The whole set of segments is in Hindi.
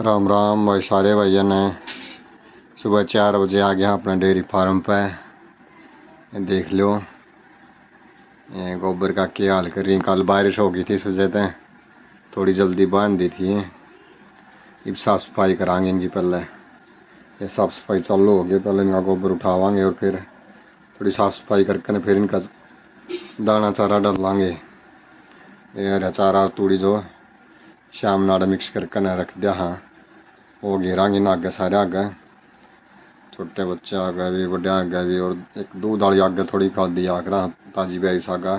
राम राम भाई सारे भैया ने सुबह 4 बजे आ गया अपना डेयरी फार्म पे। ये देख लो ये गोबर का क्या हाल कर रही। कल बारिश हो गई थी सुबह तो थोड़ी जल्दी बांध दी थी। अब साफ़ सफाई कराएंगे इनकी। पहले ये साफ़ सफाई चालू हो गई। पहले इनका गोबर उठावाएंगे और फिर थोड़ी साफ़ सफाई करके फिर इनका दाना चारा डालेंगे। ये हरा चारा और तूड़ी जो शाम नाड़ा मिक्स करके न रख दिया। हाँ वो घेरांगे ना आगे सारे आगे। छोटे बच्चे आ गए भी, बड़े आ गए भी। और एक दूध वाली आगे थोड़ी खाद दिया करा ताजी ब्याई सागा।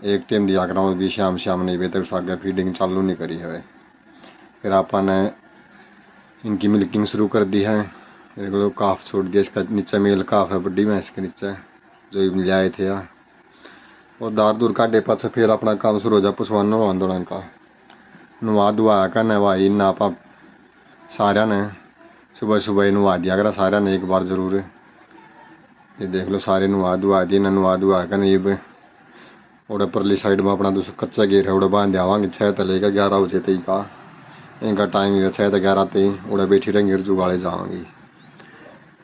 एक टाइम दिया करा भी शाम शाम नहीं बजे तक सागे फीडिंग चालू नहीं करी है। फिर आपने इनकी मिल्किंग शुरू कर दी है। एक लोग काफ छोड़ दिया। इसका नीचे मेल काफ है बड़ी भैंस के नीचे जो मिल जाए थे। और दार दूर काटे पास फिर अपना काम शुरू हो जाए। पशुआन नवा का नवा दुआ का नवाई ना आप सारा ने सुबह सुबह नवा दिया करा सारा ने एक बार ज़रूर। ये देख लो सारे नवा दुआ दिए ना। नवा दुआ कर नहीं उड़े परली साइड में अपना दूसरा कच्चा गेर है उड़े बांध देवांगे 6 तलेगा 11 बजे तक का इनका टाइम है। 6 से 11 तक उड़े बैठी रहेंगे जुगाड़े जाओगी।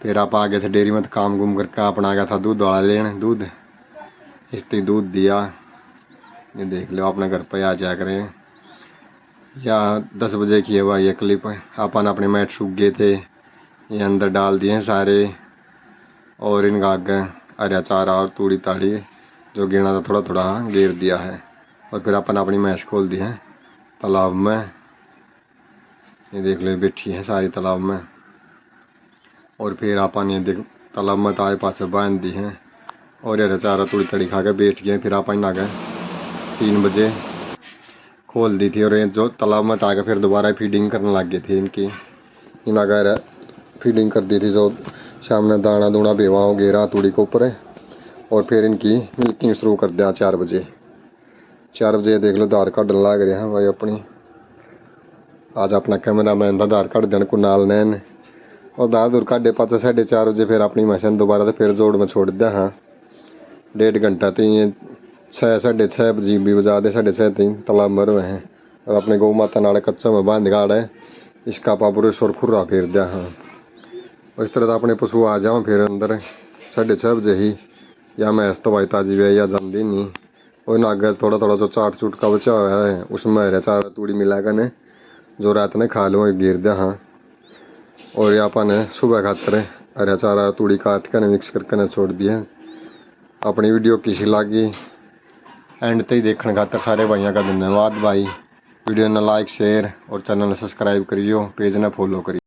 फिर आप आ गए थे डेयरी में काम गुम करके अपना आ गया था दूध वाला लेने। दूध इसलिए दूध दिया। ये देख लो अपने घर पर आ जाया करें या 10 बजे की है भाई ये क्लिप। अपन अपने मैट सूख गए थे ये अंदर डाल दिए हैं सारे। और इनका आगे हरा चारा और तूड़ी ताड़ी जो गिरना था थोड़ा थोड़ा घेर दिया है। और फिर अपन अपनी मैश खोल दी है तालाब में। ये देख लो बैठी है सारी तालाब में। और फिर अपन ये देख तालाब में ताए पास बांध दी है। और हरा चारा तूड़ी ताड़ी खा के बैठ गए। फिर अपन आ गए 3 बजे खोल दी थी। और ये जो तालाब में आके फिर दोबारा फीडिंग करने लग गए थे इनकी। इन अगर फीडिंग कर दी थी जो सामने दाना दूना बेवा हो गेरा तूड़ी के ऊपर। और फिर इनकी मिल्किंग शुरू कर दिया 4 बजे। 4 बजे देख लो आधार कार्ड लग रहे हैं भाई अपनी। आज अपना कैमरा मैन का आधार कार्ड देने को नाल नैन। और दार दूर काटे पाते 4:30 बजे फिर अपनी मशीन दोबारा से फिर जोड़ में छोड़ दिया। हाँ 1.5 घंटा तो ये 6 6:30 बजे भी बजा दे 6:30 तीन तालाब मर हुए हैं। और अपने गौ माता नाड़े कच्चा में बांध गाड़ है इसका पापुरुष और खुर्रा फेर दिया। हाँ और इस तरह से अपने पशु आ जाओ फिर अंदर 6:30 बजे ही। या मैं तो भाई ताजी वे या जल्दी नहीं। और ना आगे थोड़ा थोड़ा जो चाट चूट का बचा हुआ है उसमें हरा चारा तूड़ी मिला कर ने जो रात ने खा लो गिर दिया। हाँ और यहाँ अपन सुबह खातर हरा चारा तूड़ी काट कर मिक्स करके छोड़ दिया। अपनी वीडियो किसी लगी एंड तक देखने खातर सारे भाइयों का धन्यवाद भाई। वीडियो ने लाइक शेयर और चैनल ने सब्सक्राइब करियो पेज ने फॉलो करियो।